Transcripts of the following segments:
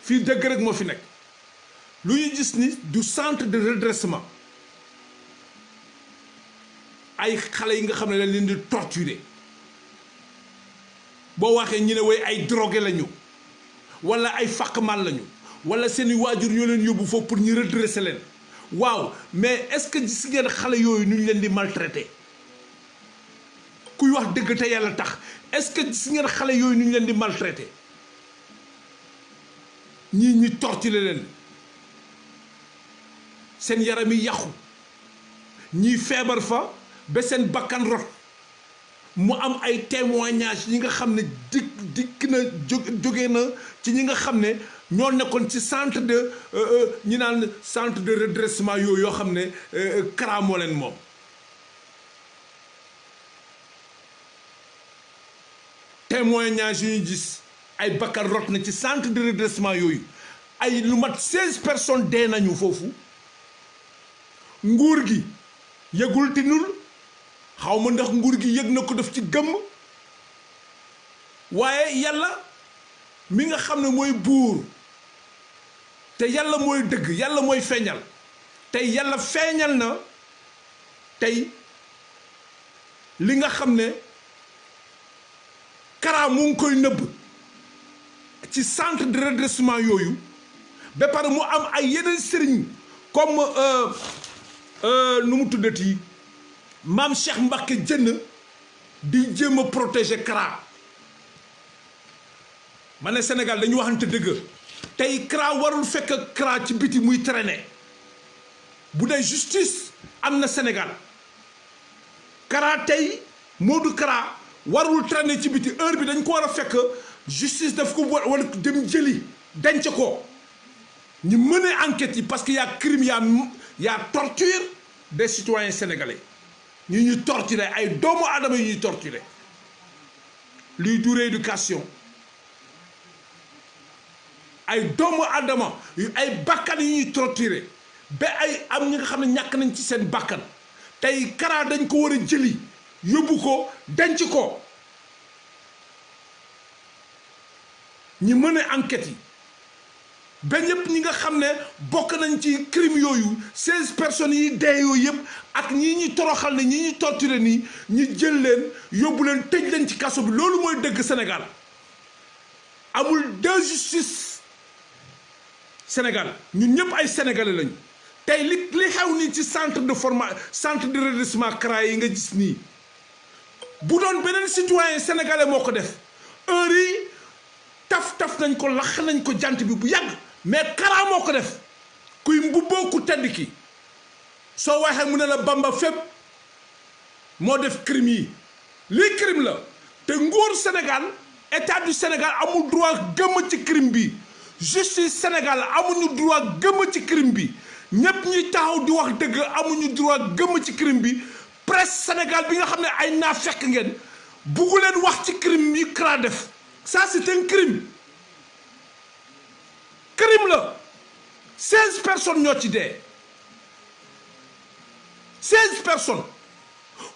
fii dëgg rek moo fi nekk lu ñu gis ni du centre de redressement ay xale yi nga xam ne dañ leen di torturer boo waxee ñu ne way ay drogué lañu wala ay fàqman lañu wala seeni waajur ñoo leen yóbbu foofu pour ñu redresser leen waaw mais est-ce que gis ngeen xale yooyu nu ñu leen di maltraiter kuy wax dëgg te yàlla tax est-ce que gis ngeen xale yooyu nu ñu leen di maltraiter ñi torturer leen seen yaram yi yàqu ñii feebar fa ba seen bakkan rot mu am ay témoignages yi nga xam ne dikk na jóge na ci ñi nga xam ne ñoo nekkoon ci centre de ñi naan centre de redressement yooyu yoo xam ne CRA moo leen moom témoignages yu ñu gis ay bakkan rot na ci centre de redressement yooyu ay lu mat 16 personnes dee nañu foofu nguur gi yëgul tinul xaw ma ndax nguur gi yëg na ko def ci gëmm waaye yàlla mi nga xam ne mooy buur te yàlla mooy dëgg yàlla mooy feeñal tey yàlla feeñal na tey li nga xam ne CRA mu ngi koy nëbb ci centre de redressement yooyu ba pare mu am ay yeneen sëriñ comme nu mu tuddati maam Cheikh Mbacke jënn di jéem a protéger CRA ma ne Sénégal dañu waxante dëgg tey CRA warul fekk CRA ci biti muy traîner bu dee justice am na Sénégal CRA tey Modou CRA warul traîner ci biti heure bi dañ ko war a fekk justice daf ko wala dem jëli denc ko ñu mener enquête yi parce que y a crime y a torture des citoyens sénégalais ñuy torturer ay doomu aadama yi ñuy torturer luy du rééducation ay doomu aadama yu ay bakkan yi ñuy torturer ba ay am ñi nga xam ne ñàkk nañ ci seen bakkan tey CRA dañ ko war a jëli yóbbu ko denc ko ñi mën a enquête yi ba ñëpp ñi nga xam ne bokk nañ ci crime yooyu 16 personnes yi dee yooyu yëpp ak ñii ñuy toroxal ne ñii ñuy torturer nii ñu jël leen yóbbu leen tëj leen ci kaso bi loolu mooy dëgg Sénégal amul deux justice Sénégal ñun ñëpp ay sénégalais lañu tey li xew nii ci centre de redressement CRA yi nga gis nii bu doon beneen citoyen sénégalais moo ko def heure yi taf nañ ko lax nañ ko jant bi bu yàgg mais CRA moo ko def kuy mbubboo ku tedd ki soo waxee mu ne la Bamba fépp moo def crime yi lii crime la te nguur Sénégal état du Sénégal amul droit gëmm ci crime bi justice Sénégal amuñu droit gëmm ci crime bi ñépp ñuy taxaw di wax dëgg amuñu droit gëmm ci crime bi presse Sénégal bi nga xam ne ay naafeq ngeen buggu leen wax ci crime yi CRA def ça c'est un crime la 16 personnes ñoo ci dee 16 personnes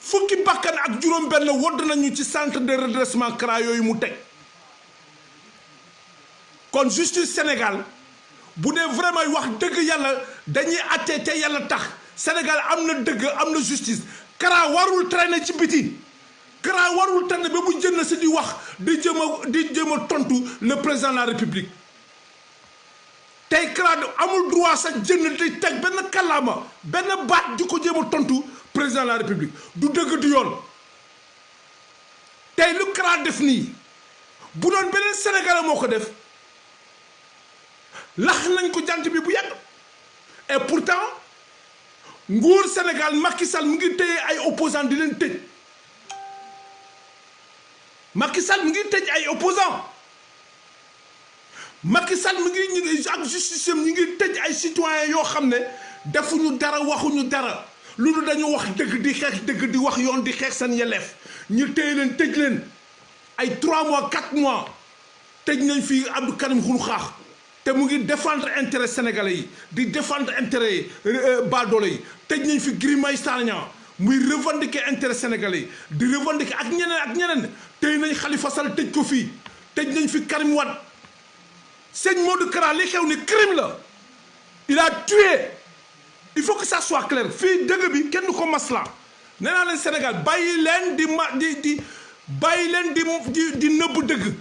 fukki bakkan ak juróom benn wodd nañu ci centre de redressement CRA yooyu mu teg kon justice Sénégal bu dee vraiment wax dëgg yàlla dañuy àtte te yàlla tax Sénégal am na dëgg am na justice CRA warul traîner ci biti CRA warul traîner ba mu jënd si di wax di jéem a tontu le président de la République tey CRA amul droit sax jënd di teg benn kàllaama benn baat di ko jéem a tontu président de la République du dëgg du yoon tey lu CRA def nii bu doon beneen Sénégalais moo ko def lax nañ ko jant bi bu yàgg et pourtant nguur Sénégal Macky Sall mu ngi téye ay opposants di leen tëj Macky Sall mu ngi tëj ay opposants Macky Sall mu ngi ak justice ñu ngi tëj ay citoyens yoo xam ne defuñu dara waxuñu dara loolu dañu wax dëgg di xeex dëgg di wax yoon di xeex seen yelleef ñu téye leen tëj leen ay 3 mois 4 mois tëj nañ fii Abdou Karim Xrum Xax te mu ngi défendre intérêt sénégalais yi di défendre intérêt baadoolo yi tëj nañ fi Guy Marius Sagna muy revendiquer intérêt sénégalais yi di revendiquer ak ñeneen tey nañ Khalifa Sall tëj ko fii tëj nañ fi Karim Wade sëñ Modou Kara li xew ni crime la il a tué il faut que ça soit clair fii dëgg bi kenn du ko masla nee naa leen Sénégal bàyyi leen di nëbb dëgg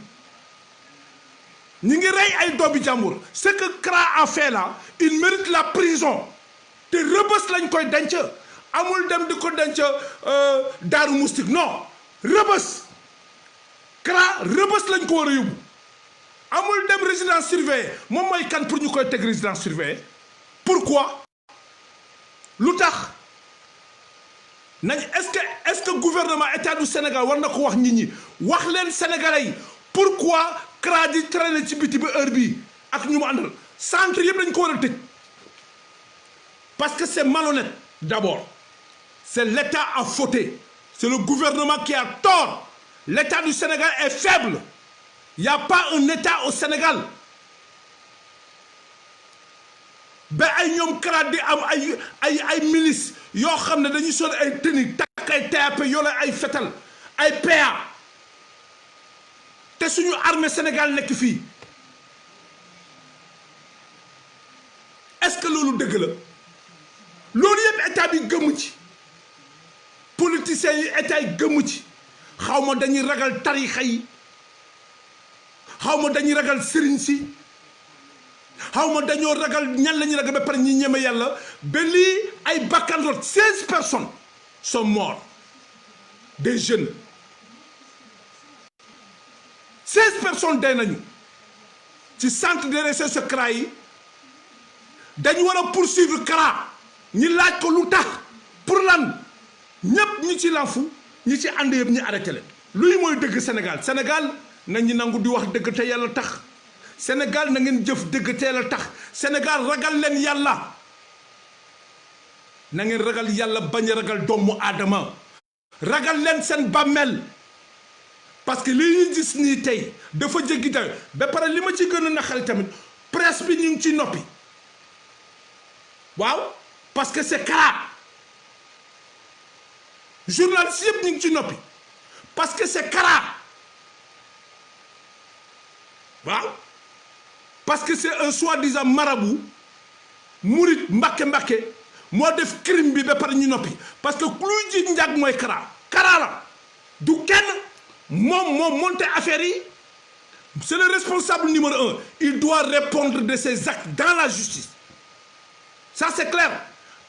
ñi ngi rey ay doomi jàmbur ce que Kara a fait là il mérite la prison te Rebeuss lañ koy denc amul dem di ko denc Daaru Moustique non Rebeuss Kara Rebeuss lañ ko war a yóbbu amul dem résidence surveillée moom mooy kan pour ñu koy teg résidence surveillée pourquoi lu tax nañ est-ce que gouvernement état du Sénégal war na ko wax nit ñi wax leen sénégalais yi pourquoi Kara di traîner ci biti ba heure bii ak ñu mu àndal centre yëpp dañ ko war a tëj parce que c'est malhonnête d'abord c'est l'état à fauté c'est le gouvernement qui a tort l'état du Sénégal est faible il n'y a pas un état au Sénégal ba ay ñoom Kara di am ay milices yoo xam ne dañuy sol ay tenue takk ay TAP yoo la ay fetal ay PA te suñu armée Sénégal nekk fii est-ce que loolu dëgg la loolu yëpp état bi gëmu ci politiciens yi état yi gëmu ci xaw ma dañuy ragal tarixa yi xaw ma dañuy ragal sëriñ si xaw ma dañoo ragal ñan la ñuy ragal ba pare ñi ñeme yàlla ba lii ay bakkan rot 16 personnes sont morts des jeunes 16 personnes dee nañu ci centre de recherche Kara yi dañu war a poursuivre Kara ñi laaj ko lu tax pour lan ñëpp ñi ci lanfu ñi ci ànd yëpp ñi arrêté leen luy mooy dëgg Sénégal nañu nangu di wax dëgg te yàlla tax Sénégal na ngeen jëf dëgg te yàlla tax Sénégal ragal leen yàlla na ngeen ragal yàlla bañ a ragal doomu aadama ragal leen seen bàmmeel parce que li ñu gis nii tey dafa jéggi dayo ba pare li ma ci gën a naqari tamit presse bi ñu ngi ci noppi waaw parce que c'est Kara journaliste yëpp ñu ngi ci noppi parce que c'est Kara waaw parce que c'est un soi-disant marabout murit mbàkke moo def crime bi ba pare ñu noppi parce que luy ji njàg mooy Kara la du kenn moom monté affaire yi c'est le responsable numéro 1 il doit répondre de ses actes dans la justice ça c'est clair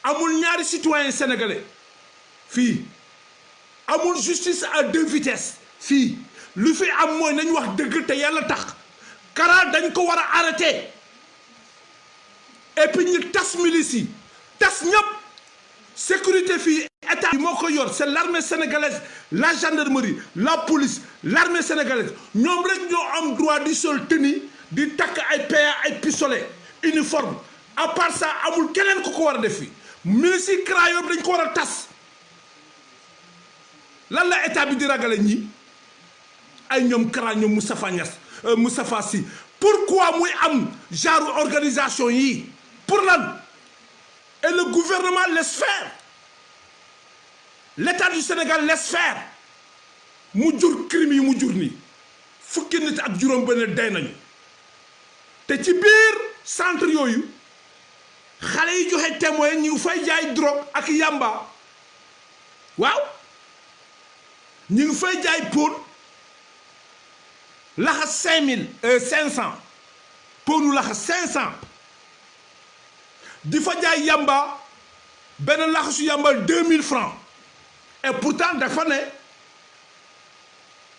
amul ñaari citoyen sénégalais fii amul justice à 2 vitesses fii lu fi am mooy nañu wax dëgg te yàlla tax Kara dañ ko war a arrêter et puis ñu tas milice yi tas ñëpp sécurité fii état bi moo ko yor c'est l'armée sénégalaise la gendarmerie la police l'armée sénégalaise ñoom rek ñoo am droit di sol tenue di takk ay PA ay pistolet uniforme à part ça amul keneen ku ko war a def fii milice yi Kara yooyu dañ ko war a tas lan la état bi di ragale ñi ay ñoom Kara ñoom Moustapha Sy pourquoi muy am genre organisation yi pour lan et le gouvernement laisse faire l'état du Sénégal laisse faire mu jur crime yi mu jur nii fukki nit ak juróom benn day nañu te ci biir centre yooyu xale yi joxe témoin ñu fay jaay drogue ak yamba waaw ñu ngi fay jaay pot laxas 500 potu laxas 500 di fa jaay yamba benn laxasu yamba 2000 francs et pourtant dafa ne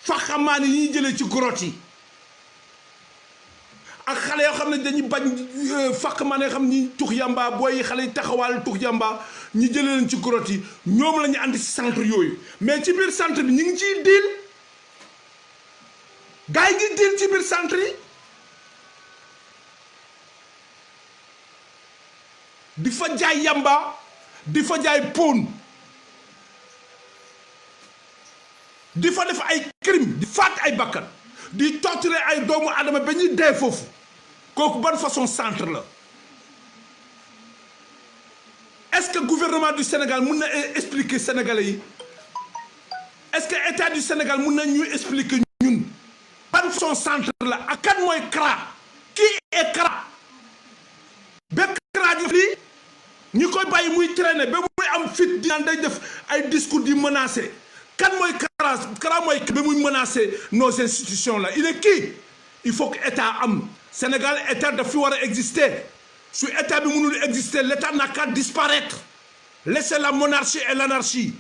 faxamaan yi ñuy jëlee ci grotte yi ak xale yoo xam ne dañuy bañ faxamaan yoo xam ne ñi tux yamba booy xale yi taxawaal tux yamba ñu jëlee leen ci grotte yi ñoom la ñu andi ci centre yooyu mais ci biir centre bi ñu ngi ciy diil gars yi ngi diil ci biir centre yi di fa jaay yamba di fa jaay pon di fa def ay crime di faat ay bakkan di torturer ay doomu adama ba ñuy dee foofu kooku ban façon centre la est-ce que gouvernement du Sénégal mun na expliquer sénégalais yi est-ce que état du Sénégal mun na ñuy expliquer ñun ban façon centre la ak kan mooy Kara qui est Kara ba Kara di lii ñi koy bàyyi muy traîner ba muy am fit di naan day def ay discours di menacer kan mooy Kara mooy ba muy menacer nos institutions là il est qui il faut que état am Sénégal état daf fi war a exister su état bi mënul exister l'état n'a qu'à disparaître laissez la monarchie et l'anarchie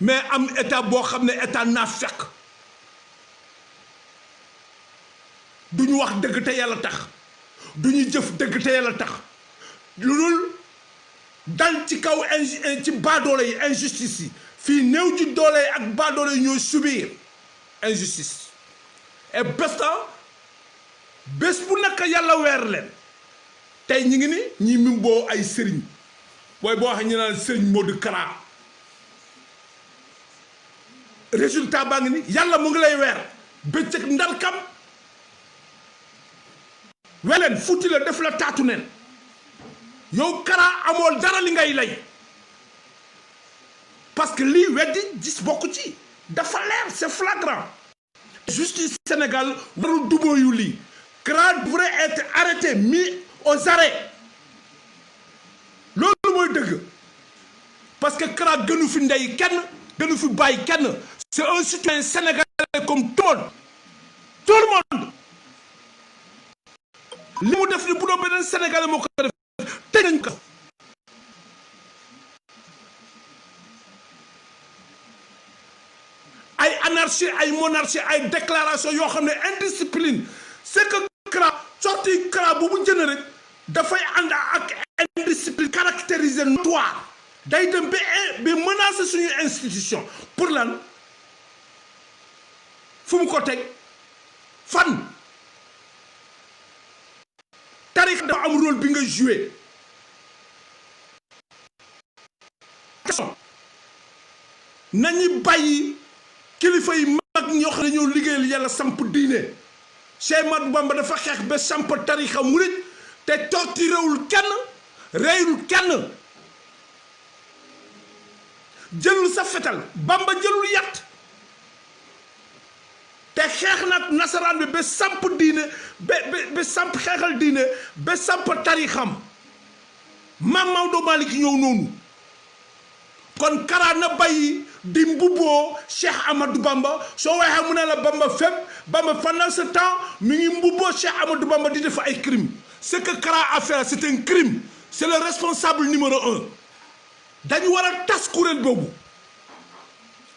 mais am état boo xam ne état naa fekk du ñu wax dëgg te yàlla tax du ñu jëf dëgg te yàlla tax lu dul dal ci kaw ci baadoole yi injustice yi fii néew ci doole yi ak baadoole yi ñooy subir injustice et bés bu nekk yàlla weer leen tey ñi ngi ni ñi mimboo ay sëriñ booy boo waxee ñu naan sëriñ Modou Kara résultat baa ngi ni yàlla mu ngi lay weer bëccëg ndarkam weleen futti la def la taatu neen yow Kara amool dara li ngay lay parce que lii weddi gis bokk ci dafa leer c'est flagrant justice Sénégal warul dubóoyu lii Kara devrait être arrêté mis aux arrêts loolu mooy dëgg parce que Kara gënu fi ndey kenn gënu fi bàyyi kenn c'est un citoyen sénégalais comme tout le monde li mu def ni bu doon beneen sénégalais moo ko def tëj nañ ko ay anarchie ay monarchie ay déclaration yoo xam ne indiscipline c'est que Kara sorti Kara bu mu jënd rek dafay ànd ak indiscipline caractérisée notoire day dem ba menacer suñu institution pour lan fu mu ko teg fan tarix dafa am rôle bi nga joué nañu bàyyi kilifa yi mag ñoo xam ne ñoo liggéeyal yàlla samp diine Cheikh Ahmadou Bamba dafa xeex ba samp tarixa murit te torturewul kenn reyul kenn jëlul sa fetal Bamba jëlul yat te xeex nag nasaraan bi ba samp diine ba samp xeexal diine ba samp tarixam Maam Maodo Malick ñëw noonu kon Kara na bàyyi di mbubboo Cheikh Amadou Bamba soo waxee mu ne la Bamba fépp Bamba pendant ce temps mi ngi mbubboo Cheikh Amadou Bamba di def ay crime ce que Kara a fait c'est un crime c'est le responsable numéro 1 dañu war a tas kuréel boobu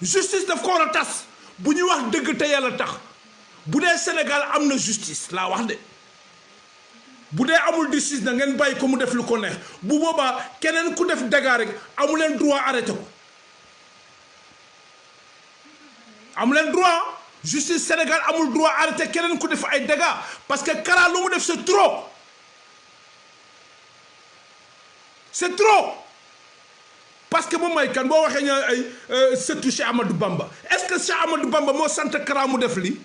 justice daf ko war a tas bu ñuy wax dëgg te yàlla tax bu dee Sénégal am na justice laa wax de bu dee amul justice na ngeen bàyyi ko mu def lu ko neex bu boobaa keneen ku def dégâts rek amu leen droit arrêté ko amu leen droit justice Sénégal amul droit arrêté keneen ku def ay dégâts parce que Kara lu mu def c'est trop parce que moom mooy kan boo waxee ñu ay sëtu Cheikh Amadou Bamba est-ce que Cheikh Amadou Bamba moo sant Kara mu def lii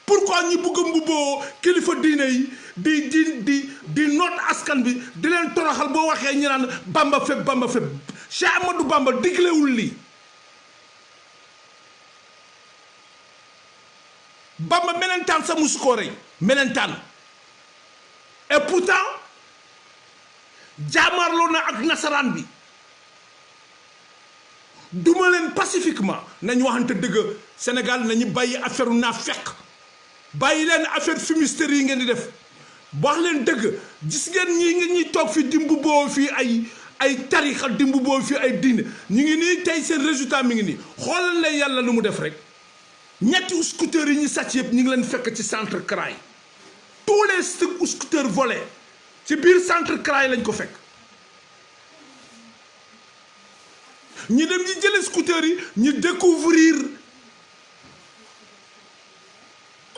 pourquoi ñu bëgg a mbubboo kilifa diine yi di noot askan bi di leen toroxal boo waxee ñu naan Bamba fépp Cheikh Amadou Bamba diglewul lii Bamba melentaan sa musu koo rey melentaan et pourtant jaamarloo na ak nasaraan bi duma leen pacifiquement nañu waxante dëgg Sénégal nañu bàyyi affaire u naa fekk bàyyi leen affaire fumisterie yi ngeen di def wax leen dëgg gis ngeen ñi toog fi di mbubboo fii ay tarixa di mbubboo fii ay diine ñu ngi nii tey seen résultat mi ngi nii xoolal leen yàlla lu mu def rek ñetti scooters yi ñu sàcc yëpp ñu ngi leen fekk ci centre Kara yi tous les scooters volés ci biir centre Kara yi lañ ko fekk ñi dem ñi jëlee scooters yi ñu découvrir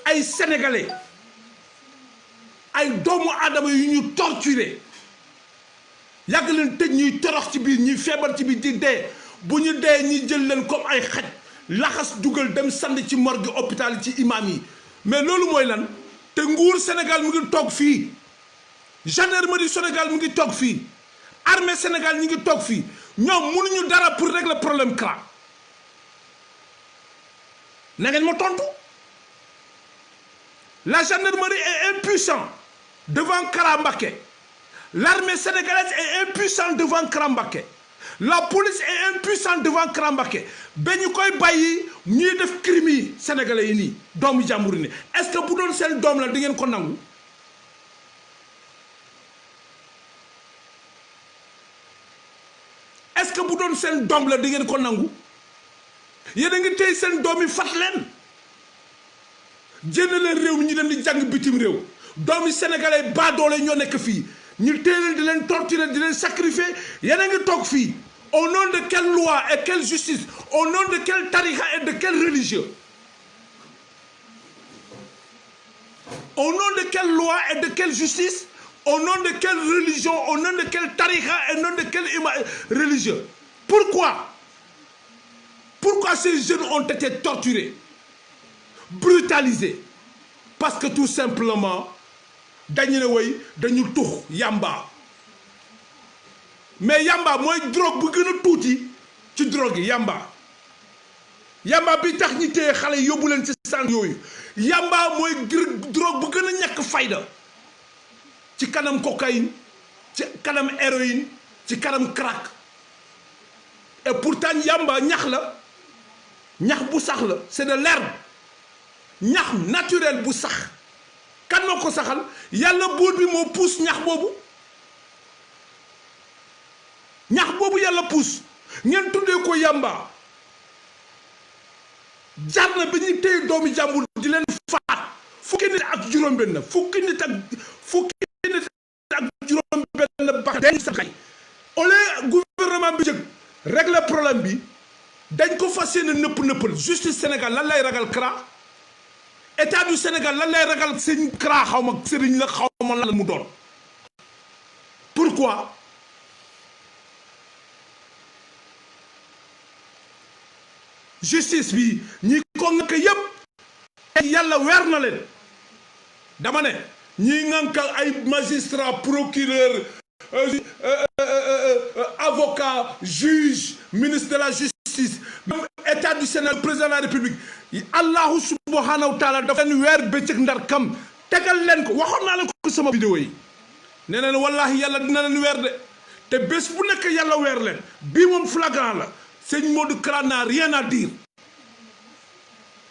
ay sénégalais ay doomu aadama yu ñu torturé yàgg leen tëj ñuy torox ci biir ñuy feebar ci biir di dee bu ñu dee ñi jël leen comme ay xaj laxas dugal dem sand ci morgue hôpital ci imam yi mais loolu mooy lan te nguur Sénégal mu ngi toog fii gendarmerie Sénégal mu ngi toog fii armée Sénégal ñu ngi toog fii ñoom mënuñu dara pour régler problème Kara na ngeen ma tontu. La gendarmerie est impuissante devant Kara Mbacké. L'armée sénégalaise est impuissante devant Kara Mbacké. La police est impuissante devant Kara Mbacké. ba ñu koy bàyyi ñuy def crime yi sénégalais yi nii doomu jàmbur yi nii est-ce que bu doon seen doom la di ngeen ko nangu. est-ce que bu doon seen doom la di ngeen ko nangu. yéen a ngi tey seen doom yi fat leen jënd leen réew mi ñu dem di jàng bitim réew doomi sénégalais baa doole ñoo nekk fii ñu tey leen di leen torturer di leen sacrifier yéen a ngi toog fii au nom de quelle loi et quelle justice au nom de quel tariqa et de quel religieux au nom de quelle loi et de quelle justice au nom de quelle religion au nom de quel tariqa et au nom de quel religieux pourquoi ces jeunes ont été torturés brutalisés parce que tout simplement dañu ne woy dañu tux yamba mais yamba mooy drogue bu gën a tuuti ci drogue yi yamba bi tax ñi téye xale yóbbu leen ci sant yooyu yamba mooy drogue bu gën a ñàkk fayda ci kanam cocaïne ci kanam héroïne ci kanam crack et pourtant yamba ñax la ñax bu sax la c'est de l'herbe ñax naturel bu sax kan moo ko saxal yàlla buur bi moo puus ñax boobu yàlla puus ngeen tuddee ko yamba jar na ba ñuy téye doomi jàmbur di leen faat fukki nit ak juróom-benn ba dañ sa xay au lieu gouvernement bi jëg régler problème bi dañ ko fas yéene nëppal justice Sénégal lan lay ragal Kara état du Sénégal lan lay ragal sëñ Kara xaw ma sëriñ la xaw ma lan mu doon pourquoi justice bi ñi ko ngànk yépp yàlla weer na leen dama ne ñi ngànk ay magistrat procureur avocat juge ministre de la justice même état du Sénégal président de la République allahu subhanahu wa taala dafa leen weer bëccëg ndar kam tegal leen ko waxoon naa leen ko sama vidéo yi nee na wallahi yàlla dina leen weer de te bés bu nekk yàlla weer leen bii moom flagrant la sëñ Modou Kara n'a rien à dire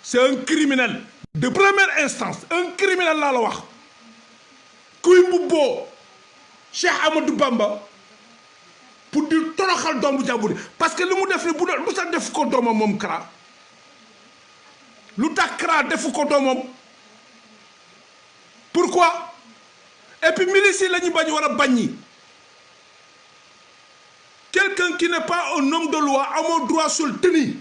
c'est un criminel de première instance un criminel laa la wax kuy mbubboo Cheikh Amadou Bamba pour di toroxal doomu jàmbur parce que li mu def ni bu doon lu tax def ko doomam moom Kara lu tax Kara defu ko doomam pourquoi et puis milice yi la ñu bañ war a baññi quelqu'un qui n'est pas un homme de loi amoo droit sol tenue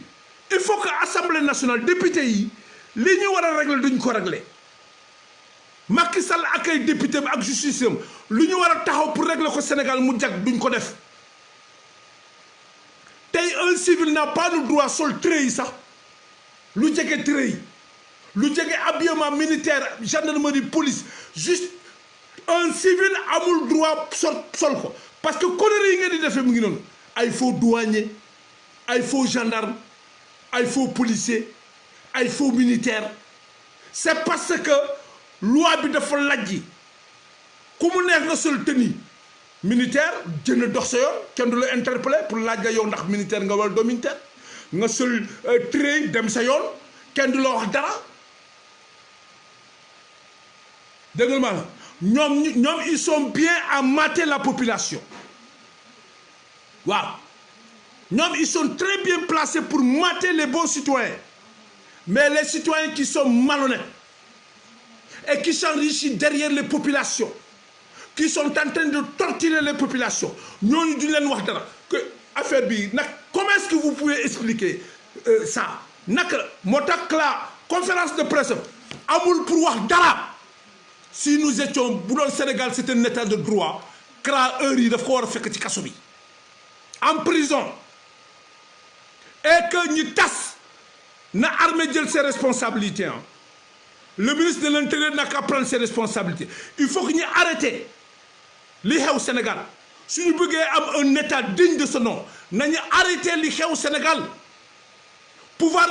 il faut que assemblée nationale député yi li ñu war a régler duñ ko régler Macky Sall ak ay député ak justice am lu ñu war a taxaw pour régler ko Sénégal mu jag duñ ko def tey un civil n'a pas le droit sol trait yi sax lu jege trait yi lu jege habillement militaire gendarmerie police juste un civil amul droit sol ko parce que conneries yi ngeen di defee mu ngi noonu ay faux douanier ay faux gendarme ay faux policier ay faux militaire c'est parce que loi bi dafa lajji ku mu neex nga sol tenue militaire jënd dox sa yoon kenn du la interpellé pour laaj la yow ndax militaire nga wala doo militaire nga sol trait dem sa yoon kenn du la wax dara dégg nga maanaam ñoom ils sont bien à mater la population waaw ñoom ils sont très bien placés pour mater les bons citoyens mais les citoyens qui sont malhonnêtes et qui s'enrichissent derrière les populations qui sont en train de torturer les populations ñooñu duñ leen wax dara que affaire bi nag comment est-ce que vous pouvez expliquer ça naka moo tax la conférence de presse amul pour wax dara si nous étions bu doon Sénégal c'est un état de droit Kara heure yi daf ko war a fekk ci kaso bi en prison et que ñu tas na armée jël ses responsabilités le ministre de l'Intérieur n'a qu'à prendre ses responsabilités il faut que ñu arrêter li xew Sénégal suñu bëggee am un état digne de ce nom nañu arrêter li xew Sénégal pouvoir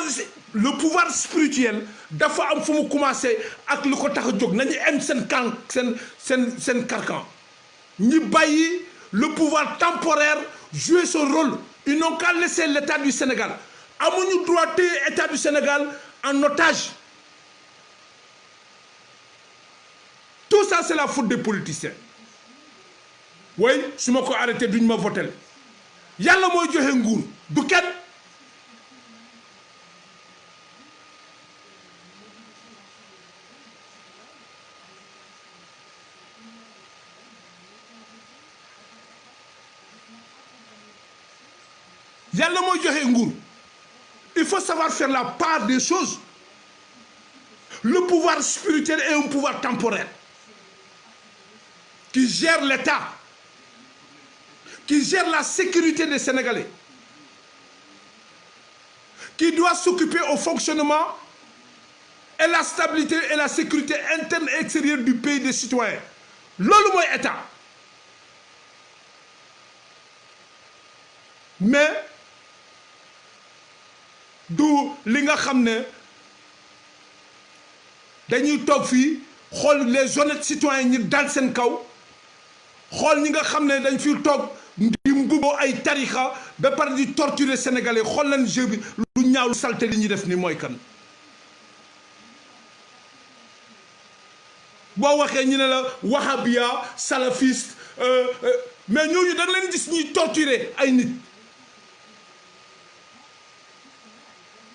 le pouvoir spirituel dafa am fu mu commencé ak lu ko tax a jóg nañu am seen carcan ñi bàyyi le pouvoir temporaire jouer son rôle. Ils n'ont qu'à laisser l'État du Sénégal amuñu droit téye État du Sénégal en otage. Tout ça c'est la faute des politiciens. Oui su ma ko arrêté duñ ma votel yàlla mooy joxe nguur du kenn. Yàlla mooy joxe nguur. Il faut savoir faire la part des choses. Le pouvoir spirituel est un pouvoir temporaire qui gère l'État, qui gère la sécurité des Sénégalais, qui doit s'occuper au fonctionnement et la stabilité et la sécurité interne et extérieure du pays des citoyens. Loolu mooy État. Mais du li nga xam ne dañuy toog fii xool les honnêtes citoyens ñi dal seen kaw xool ñi nga xam ne dañ fi toog di mbubboo ay tarixa ba pare di torturer sénégalais xool leen jeu bi lu ñaaw lu salte li ñuy def ni mooy kan. boo waxee ñu ne la wahabia salafiste mais ñooñu da nga leen gis ñuy torturer ay nit.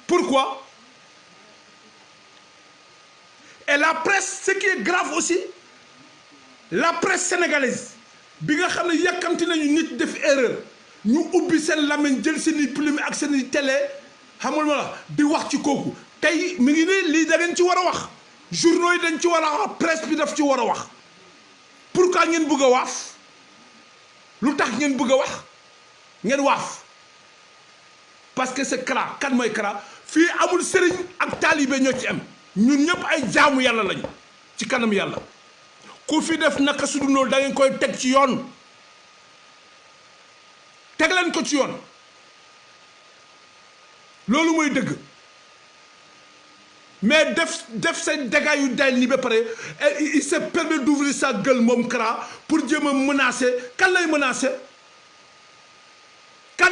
Pourquoi? Et la presse, ce qui est grave aussi, la presse sénégalaise bi nga xam ne yàkkamti nañu nit def erreur ñu ubbi seen làmmiñ jël seeni plume ak seeni télé xamul ma la di wax ci kooku tey mi ngi nii lii da ngeen ci war a wax journaux yi dañ ci war a wax presse bi daf ci war a wax. Pourquoi ngeen bëgg a waaf lu tax ngeen bëgg a wax ngeen waaf parce que c'est CRA kan mooy CRA fii amul sëriñ ak taalibe ñoo ci am ñun ñëpp ay jaamu yàlla lañu ci kanam yàlla ku fi def naka su dul noonu da ngeen koy teg ci yoon teg leen ko ci yoon loolu mooy dëgg mais def say dégâts yu day ni ba pare il se permet d'ouvrir sa gueule moom CRA pour jéem a menacer kan lay menacer kan.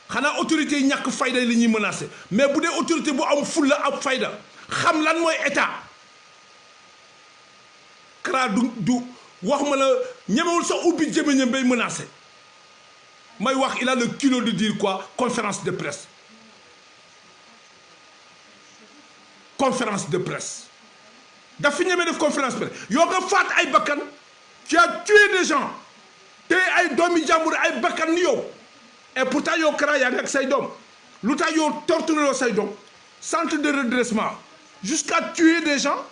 xanaa autorité yi ñàkk fayda li ñuy menacé mais bu dee autorité bu am fulla ak fayda xam lan mooy état CRA du wax ma la ñemewul sax ubbi jëmeñam bay menacé may wax il a le culot de dire quoi conférence de presse daf fi ñemee def conférence de presse yoo nga faat ay bakkan tu as tué des gens te ay doomi jàmbur ay bakkan ni yow. Et pourtant yow CRA yaa ngi ak say doom lu tax yow torturé loo say doom centre de redressement jusqu'à tuer des gens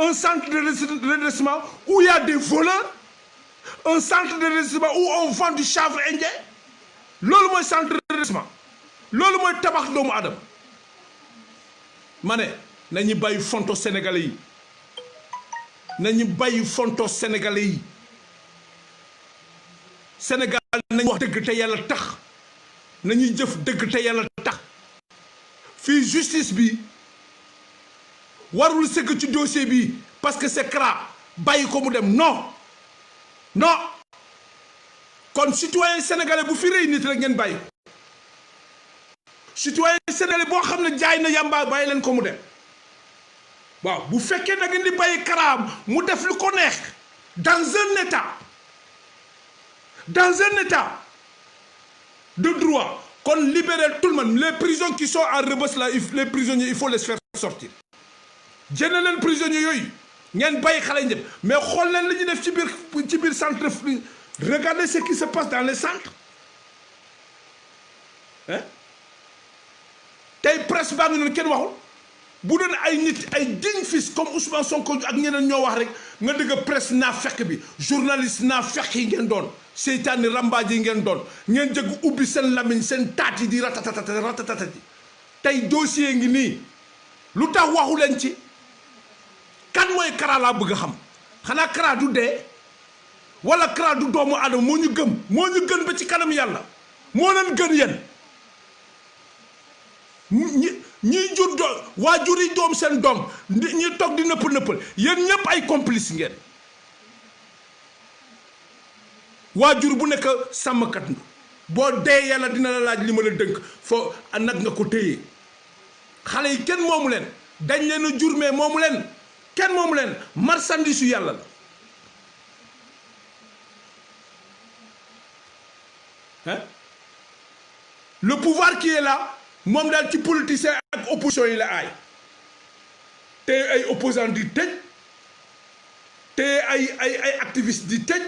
un centre de redressement où il y a des voleurs un centre de redressement où on vend du chanvre indien loolu mooy centre de redressement loolu mooy tabax doomu adam ma ne nañu bàyyi fonto sénégalais yi nañu bàyyi fonto sénégalais yi Sénégal nañu wax dëgg te yàlla tax nañuy jëf dëgg te yàlla tax fii justice bi warul sëgg ci dossier bi parce que c'est CRA bàyyi ko mu dem non kon citoyen sénégalais bu fi rëy nit rek ngeen bàyyi citoyen sénégalais boo xam ne jaay na yàmbaa bàyyi leen ko mu dem waaw bu fekkee da ngeen di bàyyi CRA mu def lu ko neex dans un état de droit qu'on libère tout le monde les prisons qui sont à Rebeuss là les prisonniers il faut les faire sortir jënd leen prisonniers yooyu ngeen bàyyi xale ñëpp mais xool leen li ñuy def ci biir centre regardez ce qui se passe dans les centres hein tey presse baa ngi noonu kenn waxul bu doon ay nit ay digne fils comme Ousmane Sonko ak ñeneen ñoo wax rek nga dëgg presse naa fekk bi journaliste naa fekk yi ngeen doon seytaani rambaaj yi ngeen doon ngeen jëgg ubbi seen lamiñ seen taat yi di ratatatati tey dossier ngi nii lu tax waxu leen ci kan mooy CRA laa bëgg a xam xanaa CRA du dee wala CRA du doomu aadama moo ñu gën ba ci kanam yàlla moo leen gën yéen ñi jur waajur yi doom seen doom ñi toog di nëppal yéen ñëpp ay complice ngeen. waajur bu nekk sàmmkat nga boo dee yàlla dina la laaj li ma la dënk foo nag nga ko téye. xale yi kenn moomu leen dañ leen a jur mais moomu leen kenn moomu leen marchandise yu yàlla la. hein le pouvoir qui est là moom daal ci politicien ak opposition yi la aay te ay opposant di tëj te ay activiste di tëj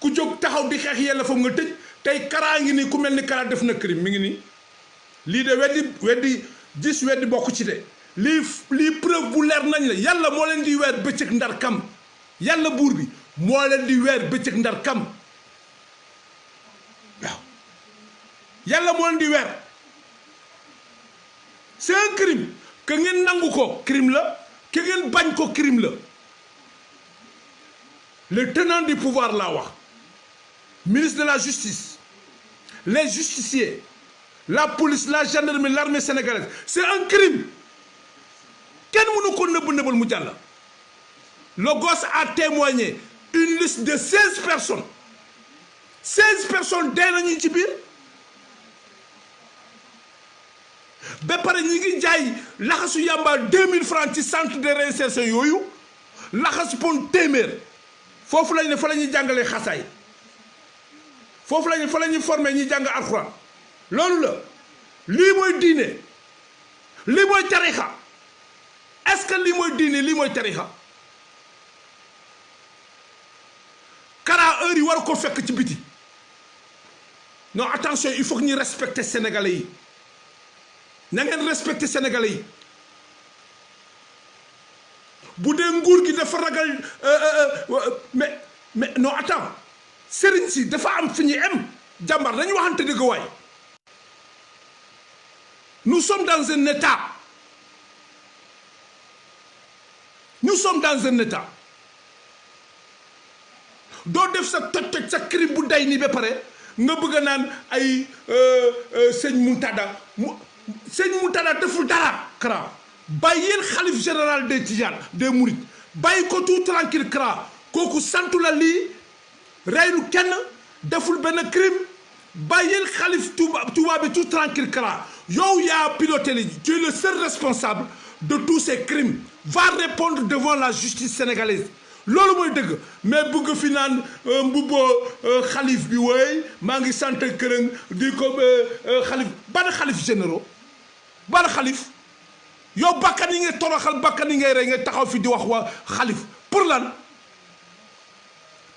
ku jóg taxaw di xeex yàlla foog nga tëj tey Kara ngi nii ku mel ni Kara def na crime mi ngi nii lii de weddi bokk ci de lii preuve bu leer nañ la yàlla moo leen di weer bëccëg ndar kam yàlla buur bi moo leen di weer bëccëg ndar kam waaw yàlla moo leen di weer c'est un crime que ngeen nangu ko crime la que ngeen bañ ko crime la les tenants du pouvoir laa wax ministre de la justice les justiciers la police la gendarmerie l'armée sénégalaise c'est un crime kenn mënu ko nëbbal mu jàll. le gosse a témoigné une liste de 16 personnes dee nañu ci biir ba pare ñi ngi jaay laxasu yàmba 2000 francs ci centre de réinsertion yooyu laxas pon téeméer foofu lañ ne fa la ñuy jàngalee xasaay foofu lañ ne fa la ñuy formé ñuy jàng alxuraan loolu la lii mooy diine lii mooy tarixa est-ce que lii mooy diine lii mooy tarixa Kara heure yi war ko fekk ci biti non attention il faut que ñu respecter sénégalais yi na ngeen respecter sénégalais yi bu dee nguur gi dafa ragal mais non attends sëriñ si dafa am fi ñu am jàmbar dañu waxante dëgg waay nous sommes dans un état doo def sa toj sa crime bu day nii ba pare nga bëgg a naan ay sëñ Moutada deful dara Kara bàyyil xalif général des Tidianes des Mourides bàyyi ko tout tranquille Kara kooku santu la lii reylu kenn deful benn crime bàyyil xalif Touba bi tout tranquille Kara yow yaa piloté li tu es le seul responsable de tous ces crimes va répondre devant la justice sénégalaise loolu mooy dëgg mais bëgg fi naan mbubboo xalif bi wooy maa ngi sant kërëng di ko xalif ban xalif généraux ban xalif yow bakkan yi ngay toroxal bakkan yi ngay rey ngay taxaw fi di wax waa xalif pour lan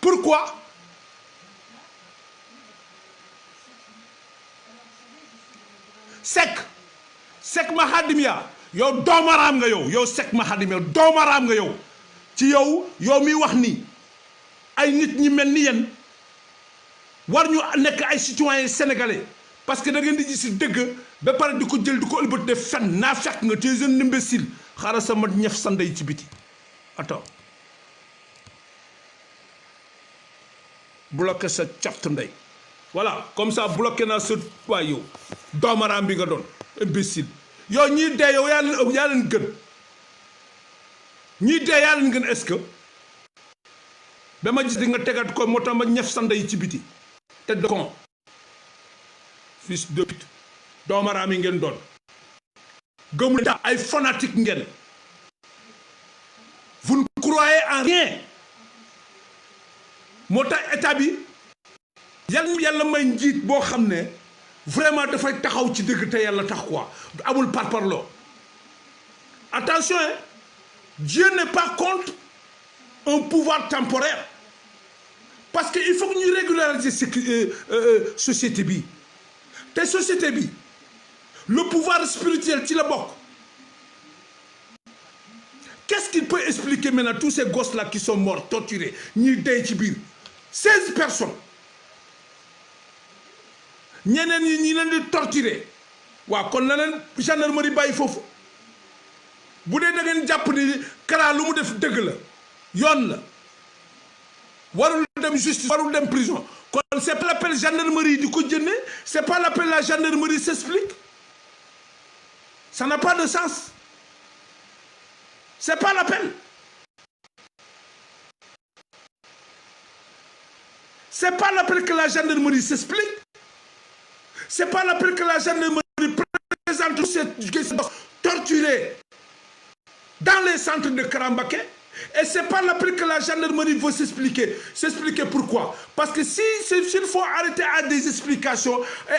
pourquoi Seck Mahadimia yow doomaraam nga yow Seck Mahadimia doomaraam nga yow ci yow mi wax ni ay nit ñi mel ni yéen war ñu nekk ay citoyens sénégalais parce que da ngeen di gis dëgg ba pare di ko jël di ko ëlbati def fen naa fekk nga tu es un imbécile xaaral sama ñef sa ndey ci biti attends bloqué sa carte ndey voilà comme ça bloqué naa sa waay yow doomaraam bi nga doon imbécile yow ñii dee yow yaa leen gën ñii dee yaa leen gën est-ce que ba ma gis di nga tegaat ko moo tax ma ñef sa ndey ci biti te de con fils de pute doomaraam yi ngeen doon gëmul leen ay fanatique ngeen vous ne croyez en rien moo tax état bi yàlla may njiit boo xam ne vraiment dafay taxaw ci dëgg te yàlla tax quoi amul parparloo attention hein Dieu n'est pas contre un pouvoir temporaire parce que il faut que ñu régulariser société bi te société bi le pouvoir spirituel ci la bokk qu'est-ce qu'il peut expliquer maintenant tous ces gosses là qui sont morts torturés ñi dee ci biir 16 personnes ñeneen ñi leen di torturer waaw kon na leen gendarmerie bàyyi foofu bu dee da ngeen jàpp ni Kara lu mu def dëgg la yoon la warul dem justice warul dem prison kon c'est pas l'appel gendarmerie di ko jënne c'est pas l'appel la gendarmerie s'explique Ça n'a pas de sens. C'est pas la peine. C'est pas la peine que la gendarmerie s'explique. C'est pas la peine que la gendarmerie présente tous ces torturés dans les centres de Karambake. Et c'est pas la peine que la gendarmerie veut s'expliquer. S'expliquer pourquoi? Parce que s'il faut arrêter à des explications et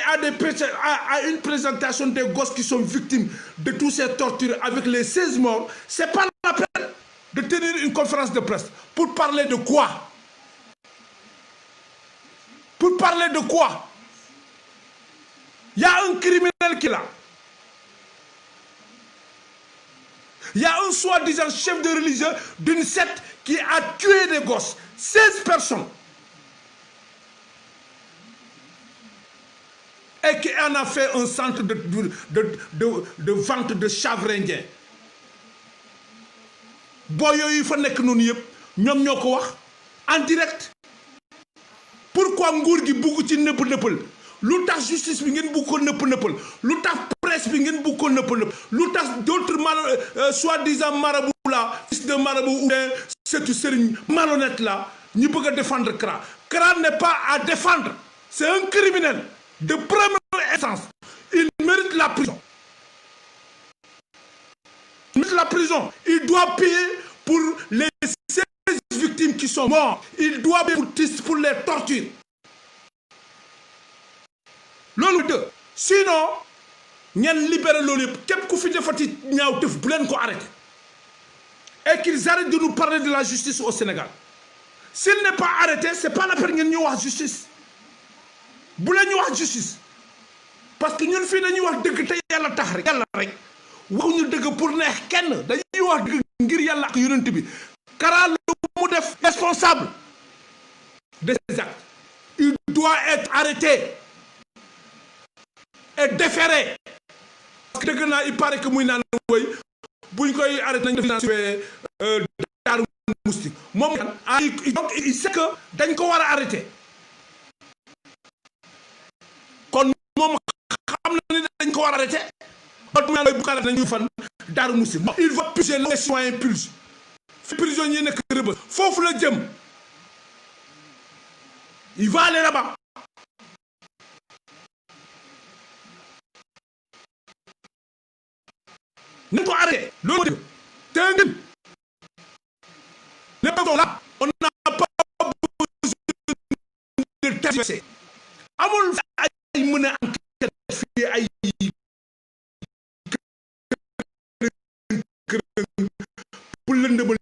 à une présentation des gosses qui sont victimes de toutes ces tortures avec les 16 morts, c'est pas la peine de tenir une conférence de presse. Pour parler de quoi? Pour parler de quoi? Il y a un criminel qui est là. Il y a un soi-disant chef de religieux d'une secte qui a tué des gosses. 16 personnes. Et qui en a fait un centre de vente de chanvre indien. Boy yooyu fa nekk noonu yëpp ñoom ñoo ko wax en direct. Pourquoi nguur gi bugg ci nëpp nëppal? Lu tax justice bi ngeen bugg ko nëpp nëppal? Lu tax presse bi ngeen bugg ko nëpp nëppal? Lu tax d'autres soi-disant marabouts là, fils de marabout ou bien c'est sëriñ malhonnête là, ñu bëgg a défendre Kra? Kra n'est pas à défendre. C'est un criminel de première instance. Il mérite la prison. Il mérite la prison. Il doit payer pour les 16 victimes qui sont mortes. Il doit payer pour les tortures. Loolu de sinon ñen libérer loolu yëpp képp ku fi defati ñaaw tëf bu leen ko arrêter. Et qu'ils arrêtent de nous parler de la justice au Sénégal. S'il n'est pas arrêté, c'est pas la peine ngeen ñu wax justice. Bu leen ñu wax justice. Parce que ñun fii dañuy wax dëgg te yàlla tax rek yàlla rek. Waxuñu dëgg pour neex kenn dañuy wax dëgg ngir yàlla ak yonent bi. Kara lu mu def responsable de ces actes. Il doit être arrêté et déféré. Parce que dëgg naa il paraît que muy naan woy buñ koy arrêté nañ def naan Daaru Musti moom donc il sait que dañ ko war a arrêté. Kon moom xam na ni dañ ko war a arrêté. Il va piger les citoyens pulse. Prisonnier nekk Rebeuss foofu la jëm. Il va aller là-bas. Nañ ko arrêté. Loolu c'est un crime. Les gens là, on n'a pas besoin de tergiverser. Amul ay mën a enquête fii ay pour lëndëmal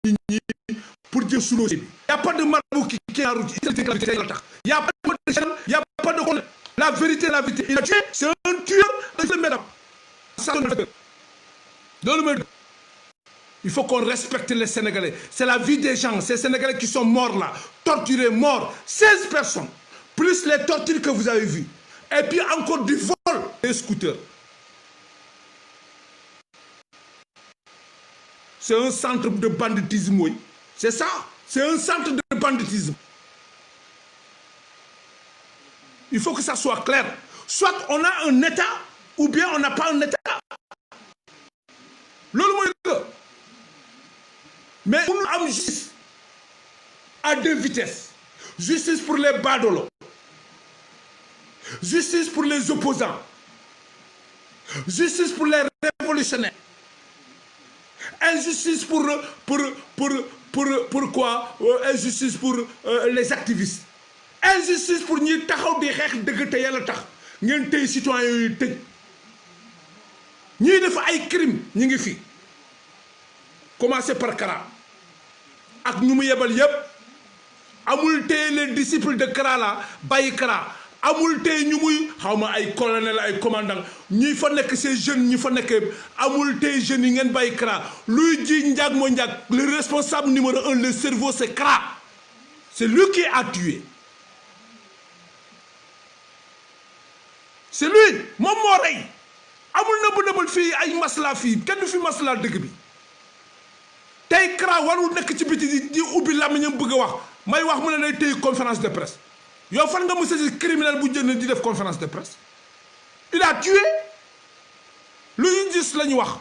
nit ñi pour jël sous dossier bi. Y a pas de marabout qui est en route. Y a pas de chaîne, y a pas de condamné. La vérité, la vérité. Il a tué, c'est un tueur de mesdames. Il faut qu'on respecte les Sénégalais. C'est la vie des gens, ces Sénégalais qui sont morts là, torturés, morts. 16 personnes, plus les tortures que vous avez vues. Et puis encore du vol des scooters. C'est un centre de banditisme, oui. C'est ça. C'est un centre de banditisme. Il faut que ça soit clair. Soit on a un État, ou bien on n'a pas un État. Mais on a une justice à deux vitesses. Justice pour les badolos. Justice pour les opposants. Justice pour les révolutionnaires. Injustice pour quoi? Injustice pour les activistes. Injustice pour ñi taxaw di xeex dëgg te yàlla tax ngeen tey citoyens yooyu tëj ñii def ay crime ñi ngi fi commencé par Kara ak ñu mu yebal yépp amul tey les disciples de Kara la bàyyi Kara amul tey ñu muy xawma ay colonel ay commandant ñi fa nekk ces jeunes ñi fa nekk amul tey jeunes yi ngeen bàyyi Kara luy ji njaag moo njaag le responsable numéro 1 le cerveau c'est Kara c'est lui qui a tué. C'est lui moom moo rey amul nëbb fii ay masla fii kenn du fi masla dëgg bi tey Kara warul nekk ci biti di ubbi làmmiñam bëgg a wax may wax mu ne day téye conférence de presse yow fan nga mos a criminel bu jënd di def conférence de presse il a tué terroriste la ñu wax.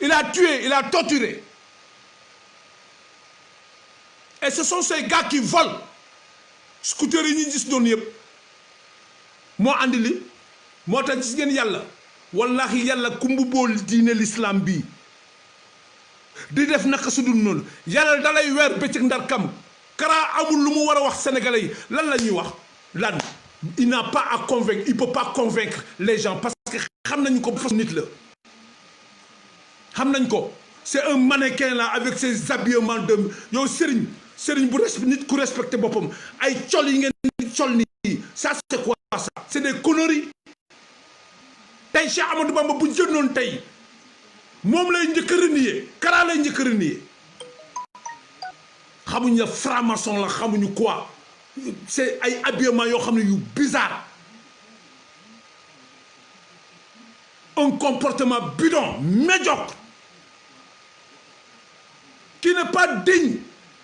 Il a tué, il a torturé. Et ce sont ces gars qui volent. Scooter yi ñu gis noonu yëpp moo andi li moo tax gis ngeen yàlla wallahi yàlla kumbu bool diine l'islam bii di def naka su dul noonu yàlla dalay weer bëccëg ndar kam Kara amul lu mu war a wax sénégalais yi lan la ñuy wax lan il n'a pas à convaincre, il peut pas convaincre les gens parce que xam nañu ko façon nit la xam nañ ko c'est un mannequin là avec ses habillements de yow sëriñ bu nit ku respecté boppam ay col yi ngeen di col nii ça c'est quoi ça c'est des conneries tey Cheikh Amadou Bamba bu jëndoon tey moom lay njëkk a renier Kara lay njëkk a renier xamuñu ne franc-maçon la xamuñu quoi c'est ay habillement yoo xam ne yu bizarre un comportement bidon médiocre qui n'est pas digne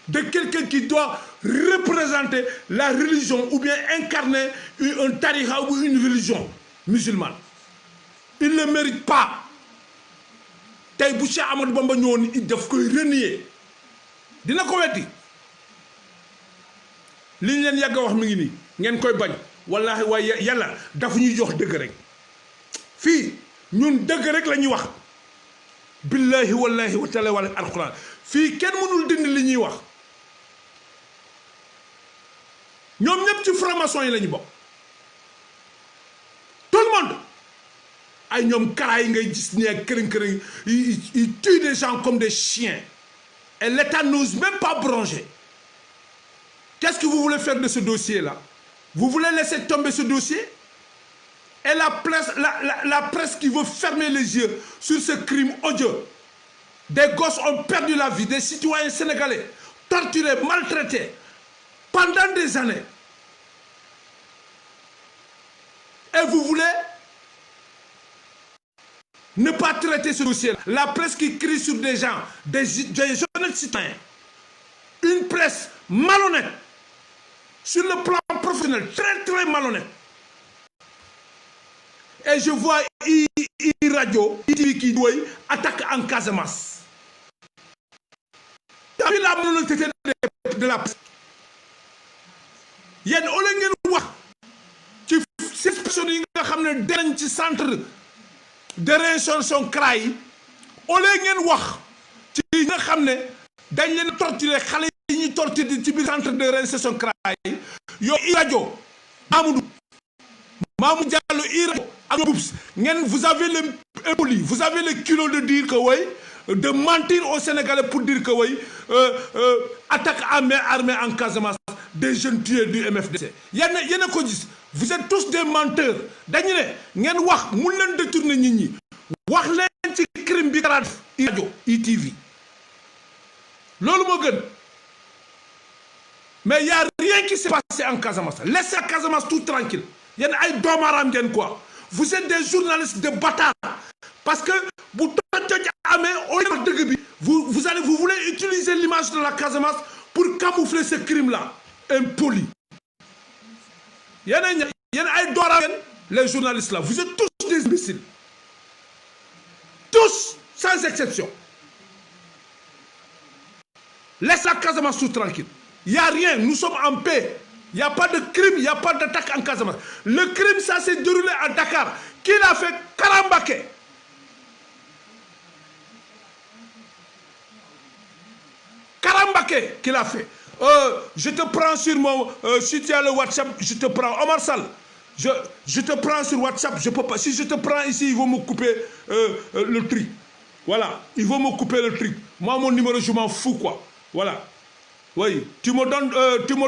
de quelqu'un qui doit représenter la religion ou bien incarner un tariqa ou une religion musulmane. Il ne le mérite pas. tey bu Cheikh Amadou Bamba ñëwoon il daf koy renier dina ko weddi li ñu leen yàgg a wax mi ngi nii ngeen koy bañ wallahi waaye yàlla dafa ñuy jox dëgg rek fii ñun dëgg rek la ñuy wax billahi wallahi wa taala wala alquran fii kenn mënul dindi li ñuy wax ñoom ñëpp ci franc-maçon yi la ñu bokk tout le monde ay ñoom Kara yi ngay gis ni ak këriñ ils tuent des gens comme des chiens et l'État n'ose même pas broncher. Qu'est-ce que vous voulez faire de ce dossier-là? Vous voulez laisser tomber ce dossier? Et la presse qui veut fermer les yeux sur ce crime odieux. Des gosses ont perdu la vie, des citoyens sénégalais torturés, maltraités pendant des années. Et vous voulez ne pas traiter ce dossier-là. La presse qui crie sur des gens, des jeunes citoyens. Une presse malhonnête. Sur le plan professionnel, très très malhonnête. Et je vois radio, ITV qui doit attaque en Casamance. T'as vu la malhonnêteté de la presse? Il y a une wax ci ces personnes yi nga xam ne dinañ ci centre de réinsertion Kara yi au lieu ngeen wax ci nga xam ne dañ leen torturer xale yi ñuy torturer ci biir centre de réinsertion Kara yi yow rajo Mamoudou Diallo rajo ak Boubs ngeen vous avez le culot de dire que oui, de mentir aux Sénégalais pour dire que oui, attaque à main armée en Casamance des jeunes tués du MFDC yéen a ko gis vous êtes tous des menteurs dañu ne ngeen wax mun leen détourner nit ñi wax leen ci crime bi Kara def rajo ITV loolu moo gën mais y a rien qui s'est passé en Casamance laissez la Casamance tout tranquille yéen ay doomaram ngeen quoi vous êtes des journalistes de bâtards parce que bu toj amee au lieu de dëgg bi vous voulez utiliser l'image de la Casamance pour camoufler ce crime là impoli yéen ay doomaram ngeen les journalistes là vous êtes tous des imbéciles tous sans exception laisse la Casamance tout tranquille il y a rien nous sommes en paix. Il n'y a pas de crime, il n'y a pas d'attaque en Casamance. Le crime, ça s'est déroulé à Dakar. Qui l'a fait? Kara Mbacké. Kara Mbacké qui l'a fait. Je te prends sur mon... si tu as le WhatsApp, je te prends. Omar Sall, je te prends sur WhatsApp. Je peux pas. Si je te prends ici, ils vont me couper le truc. Voilà. Ils vont me couper le truc. Moi, mon numéro, je m'en fous, quoi. Voilà. Oui, tu me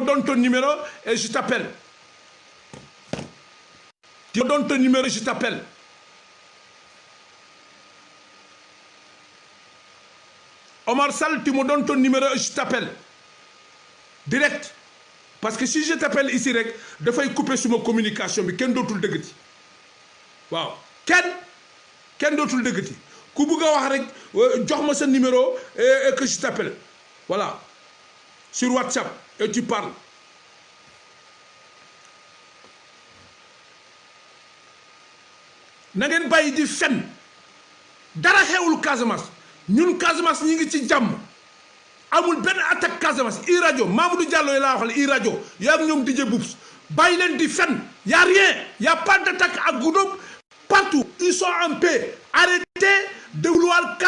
donnes ton numéro et je t'appelle. Tu me donnes ton numéro et je t'appelle. Omar Sall, tu me donnes ton numéro et je t'appelle. Direct. Parce que si je t'appelle ici, il faut couper sur ma communication. Mais qui d'autre le dégâti? Wow. Qui d'autre le dégâti? Koubuga Waharek, donne-moi ce numéro et que je t'appelle. Voilà. Sur WhatsApp, et tu parles. Na ngeen bàyyi di fen dara xewul Casamance ñun Casamance ñi ngi ci jàmm amul benn attaque Casamance iRadio Mamadou Diallo yi laa wax iRadio yaa ak ñoom DJ Boubs bàyyi leen di fen y a rien y a pas d'attaque à Goudomp partout ils sont en paix arrêtez de vouloir